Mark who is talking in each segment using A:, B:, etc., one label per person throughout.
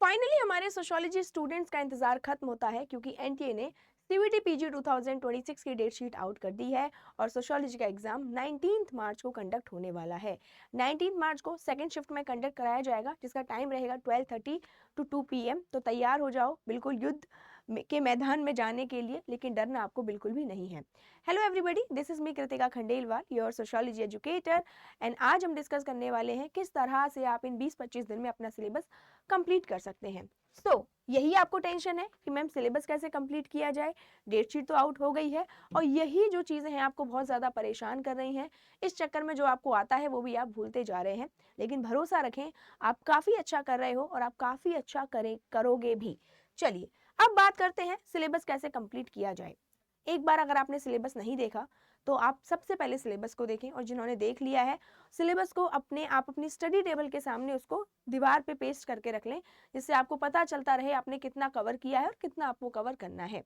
A: Finally हमारे sociology students का इंतजार खत्म होता है क्योंकि एनटीए ने सीवीटी पीजी 2026 की डेट शीट आउट कर दी है और सोशियोलॉजी का एग्जाम 19 मार्च को कंडक्ट होने वाला है। 19 मार्च को सेकंड शिफ्ट में कंडक्ट कराया जाएगा जिसका टाइम रहेगा 12:30 टू 2 PM। तो तैयार हो जाओ बिल्कुल युद्ध के मैदान में जाने के लिए, लेकिन डरना आपको बिल्कुल भी नहीं है। Hello everybody, this is me Kritika Khandelwal, your sociology educator. And आज हम डिस्कस करने वाले हैं किस तरह से आप इन 20-25 दिन में अपना सिलेबस कंप्लीट कर सकते हैं। यही आपको टेंशन है कि मैम सिलेबस कैसे कंप्लीट किया जाए, डेट शीट तो आउट हो गई है और यही जो चीज़ें हैं आपको बहुत ज़्यादा परेशान कर रही हैं। इस चक्कर में जो आपको आता है वो भी आप भूलते जा रहे हैं, लेकिन भरोसा रखें आप काफ़ी अच्छा कर रहे हो और आप काफ़ी अच्छा करोगे भी। चलिए अब बात करते हैं सिलेबस कैसे कंप्लीट किया जाए। एक बार अगर आपने सिलेबस नहीं देखा तो आप सबसे पहले सिलेबस को देखें, और जिन्होंने देख लिया है सिलेबस को अपनी स्टडी टेबल के सामने उसको दीवार पे पेस्ट करके रख लें, जिससे आपको पता चलता रहे आपने कितना कवर किया है और कितना आपको कवर करना है।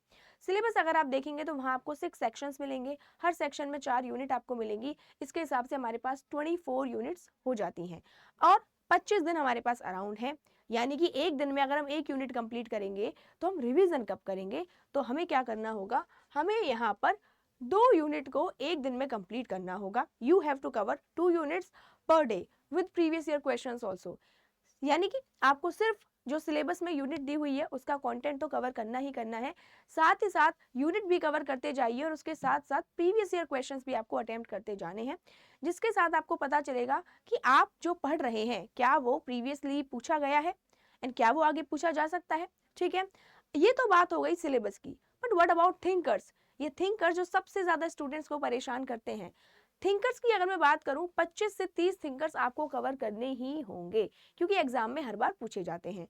A: सिलेबस अगर आप देखेंगे तो वहाँ आपको 6 सेक्शंस मिलेंगे, हर सेक्शन में 4 यूनिट आपको मिलेंगी। इसके हिसाब से हमारे पास 24 यूनिट्स हो जाती हैं और 25 दिन हमारे पास अराउंड है। यानी कि एक दिन में अगर हम एक यूनिट कंप्लीट करेंगे तो हम रिवीजन कब करेंगे, तो हमें क्या करना होगा, हमें यहाँ पर 2 यूनिट को एक दिन में कंप्लीट करना होगा। You have to cover 2 units per day with previous year questions also. यानी कि आपको सिर्फ जो सिलेबस में यूनिट दी हुई है उसका कंटेंट तो कवर करना ही करना है, साथ ही साथ यूनिट भी कवर करते जाइए और उसके साथ साथ प्रीवियस ईयर क्वेश्चंस भी आपको अटेम्प्ट करते जाने हैं, जिसके साथ आपको पता चलेगा कि आप जो पढ़ रहे हैं क्या वो प्रीवियसली पूछा गया है एंड क्या वो आगे पूछा जा सकता है। ठीक है, ये तो बात हो गई सिलेबस की, बट व्हाट अबाउट थिंकर्स। ये थिंकर्स जो सबसे ज्यादा स्टूडेंट्स को परेशान करते हैं, थिंकर्स की अगर मैं बात करूं 25 से 30 थिंकर्स आपको कवर करने ही होंगे क्योंकि एग्जाम में हर बार पूछे जाते हैं।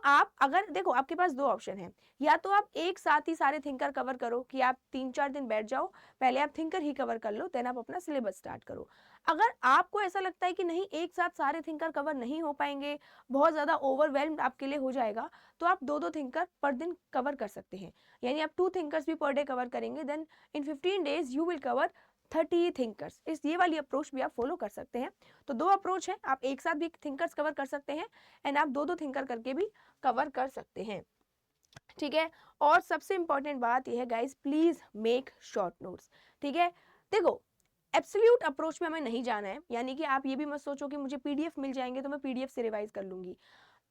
A: आप अगर देखो आपके पास 2 ऑप्शन हैं, या तो आप एक साथ ही सारे थिंकर कवर करो कि आप 3-4 दिन बैठ जाओ, पहले आप थिंकर ही कवर कर लो, देन आप अपना सिलेबस स्टार्ट करो। अगर आपको ऐसा लगता है कि नहीं एक साथ सारे थिंकर कवर नहीं हो पाएंगे, बहुत ज़्यादा ओवरवेल्म्ड आपके लिए हो जाएगा, तो आप 2-2 थिंकर पर दिन कवर कर सकते हैं। यानी आप 2 थिंकर्स भी पर डे कवर करेंगे, then in 15 days you will cover 30 thinkers. ये वाली अप्रोच भी आप फॉलो कर सकते हैं। तो 2 अप्रोच है, आप एक साथ भी थिंकर्स कवर कर सकते हैं एंड आप 2-2 थिंकर करके भी कवर कर सकते हैं। ठीक है, और सबसे इंपॉर्टेंट बात यह है guys, please make short notes. ठीक है, देखो एब्सोल्यूट अप्रोच में हमें नहीं जाना है, यानी कि आप ये भी मत सोचो कि मुझे पीडीएफ मिल जाएंगे तो मैं पीडीएफ से रिवाइज कर लूंगी।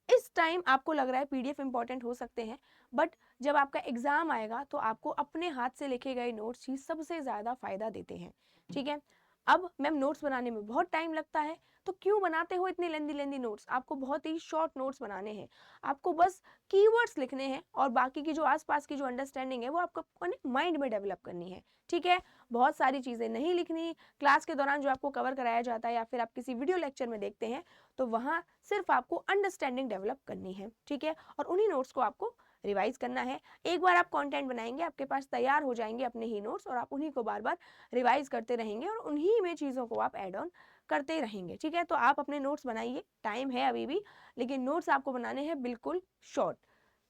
A: इस टाइम आपको लग रहा है पीडीएफ इंपॉर्टेंट हो सकते हैं, बट जब आपका एग्जाम आएगा तो आपको अपने हाथ से लिखे गए नोट्स ही सबसे ज्यादा फायदा देते हैं। ठीक है, अब मैम नोट्स बनाने में बहुत टाइम लगता है, तो क्यों बनाते हो इतने लेंदी लेंदी नोट्स, आपको बहुत ही शॉर्ट नोट्स बनाने हैं। आपको बस कीवर्ड्स लिखने हैं और बाकी की जो आसपास की जो अंडरस्टैंडिंग है वो आपको माइंड में डेवलप करनी है। ठीक है, बहुत सारी चीज़ें नहीं लिखनी। क्लास के दौरान जो आपको कवर कराया जाता है या फिर आप किसी वीडियो लेक्चर में देखते हैं तो वहाँ सिर्फ आपको अंडरस्टैंडिंग डेवलप करनी है। ठीक है, और उन्हीं नोट्स को आपको रिवाइज करना है। एक बार आप कंटेंट बनाएंगे आपके पास तैयार हो जाएंगे अपने ही नोट्स, और आप उन्हीं को बार बार रिवाइज करते रहेंगे और उन्हीं में चीज़ों को आप ऐड ऑन करते रहेंगे। ठीक है, तो आप अपने नोट्स बनाइए, टाइम है अभी भी, लेकिन नोट्स आपको बनाने हैं बिल्कुल शॉर्ट।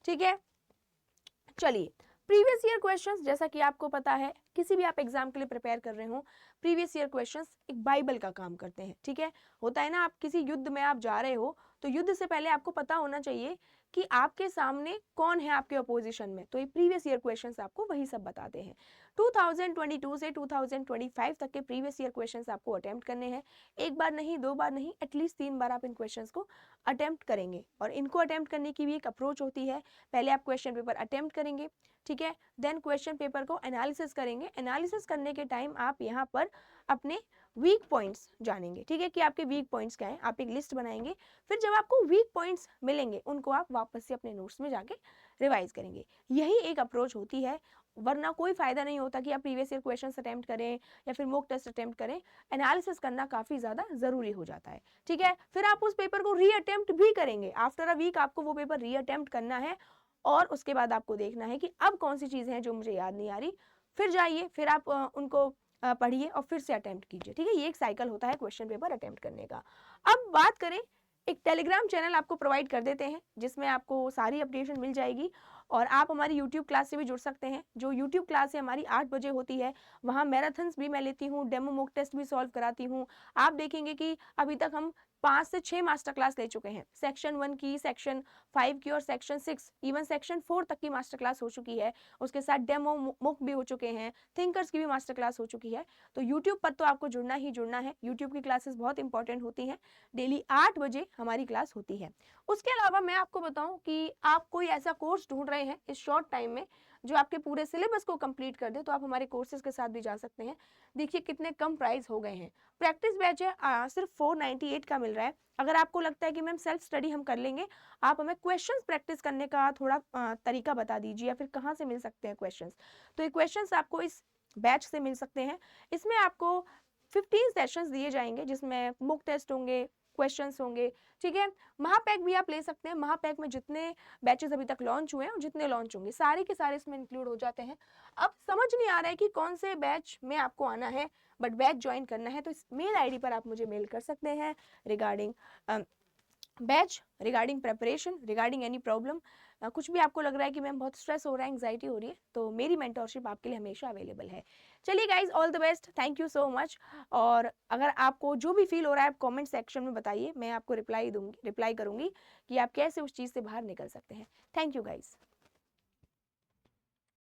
A: ठीक है, चलिए प्रीवियस ईयर क्वेश्चंस, जैसा कि आपको पता है किसी भी आप एग्जाम के लिए प्रिपेयर कर रहे हो, प्रीवियस ईयर क्वेश्चंस एक बाइबल का काम करते हैं। ठीक है, होता है ना, आप किसी युद्ध में आप जा रहे हो तो युद्ध से पहले आपको पता होना चाहिए कि आपके सामने कौन है आपके अपोजिशन में, तो ये प्रीवियस ईयर क्वेश्चंस आपको वही सब बताते हैं। 2022 से 2025 तक के प्रीवियस ईयर क्वेश्चंस आपको अटेम्प्ट करने हैं। एक बार नहीं, 2 बार नहीं, एटलीस्ट 3 बार आप इन क्वेश्चंस को अटेम्प्ट करेंगे। और इनको अटेम्प्ट करने की भी एक अप्रोच होती है, पहले आप क्वेश्चन पेपर अटेम्प्ट करेंगे, ठीक है, देन क्वेश्चन पेपर को एनालिसिस करेंगे। एनालिसिस करने के टाइम आप यहाँ पर अपने वीक पॉइंट्स जानेंगे। ठीक है, कि आपके वीक पॉइंट्स क्या हैं, आप एक लिस्ट बनाएंगे, फिर जब आपको वीक पॉइंट्स मिलेंगे उनको आप वापस से अपने नोट्स में जाके रिवाइज करेंगे। यही एक अप्रोच होती है, वरना कोई फायदा नहीं होता कि आप प्रीवियस ईयर क्वेश्चंस अटेम्प्ट करें या फिर मॉक टेस्ट अटेम्प्ट करें। एनालिसिस करना काफी ज्यादा जरूरी हो जाता है। ठीक है, फिर आप उस पेपर को री अटेम्प्ट भी करेंगे, आफ्टर अ वीक आपको वो पेपर री अटेम्प्ट करना है और उसके बाद आपको देखना है कि अब कौन सी चीजें हैं जो मुझे याद नहीं आ रही, फिर जाइए, फिर आप उनको पढ़िए और फिर से अटेम्प्ट कीजिए। ठीक है, ये एक साइकिल होता है क्वेश्चन पेपर अटेम्प्ट करने का। अब बात करें, एक टेलीग्राम चैनल आपको प्रोवाइड कर देते हैं जिसमें आपको सारी अपडेशन मिल जाएगी और आप हमारी यूट्यूब क्लास से भी जुड़ सकते हैं। जो यूट्यूब क्लास है हमारी 8 बजे होती है, वहाँ मैराथन्स भी मैं लेती हूँ, डेमो मॉक टेस्ट भी सॉल्व कराती हूँ। आप देखेंगे कि अभी तक हम 5 से 6 मास्टर क्लास ले चुके हैं, सेक्शन 1 की, सेक्शन 5 की और सेक्शन 6, इवन सेक्शन 4 तक की मास्टर क्लास हो चुकी है। उसके साथ डेमो मॉक भी हो चुके हैं, थिंकर्स की भी मास्टर क्लास हो चुकी है। तो यूट्यूब पर तो आपको जुड़ना ही जुड़ना है। यूट्यूब की क्लासेस बहुत इंपॉर्टेंट होती हैं। डेली 8 बजे हमारी क्लास होती है। उसके अलावा मैं आपको बताऊं कि आप कोई ऐसा कोर्स ढूंढ रहे हैं इस शॉर्ट टाइम में जो आपके पूरे सिलेबस को कंप्लीट कर दे, तो आप हमारे कोर्सेज के साथ भी जा सकते हैं। देखिए कितने कम प्राइस हो गए हैं। प्रैक्टिस बैच है सिर्फ 498 का मिल रहा है। अगर आपको लगता है कि मैम सेल्फ स्टडी हम कर लेंगे, आप हमें क्वेश्चंस प्रैक्टिस करने का थोड़ा तरीका बता दीजिए या फिर कहाँ से मिल सकते हैं क्वेश्चंस। तो ये क्वेश्चंस आपको इस बैच से मिल सकते हैं। इसमें आपको 15 सेशंस दिए जाएंगे जिसमें मुक टेस्ट होंगे, क्वेश्चंस होंगे, ठीक है। महापैक भी आप ले सकते हैं। महापैक में जितने बैचेस अभी तक लॉन्च हुए हैं और जितने लॉन्च होंगे सारे के सारे इसमें इंक्लूड हो जाते हैं। अब समझ नहीं आ रहा है कि कौन से बैच में आपको आना है, बट बैच ज्वाइन करना है, तो इस मेल आईडी पर आप मुझे मेल कर सकते हैं regarding batch, regarding preparation, regarding any problem. कुछ भी आपको लग रहा है कि मैम बहुत स्ट्रेस हो रहा है, एंग्जाइटी हो रही है, तो मेरी मेंटोरशिप आपके लिए हमेशा अवेलेबल है। चलिए guys, all the best, thank you so much. और अगर आपको जो भी फील हो रहा है आप कमेंट सेक्शन में बताइए, मैं आपको रिप्लाई करूंगी कि आप कैसे उस चीज़ से बाहर निकल सकते हैं। Thank you guys.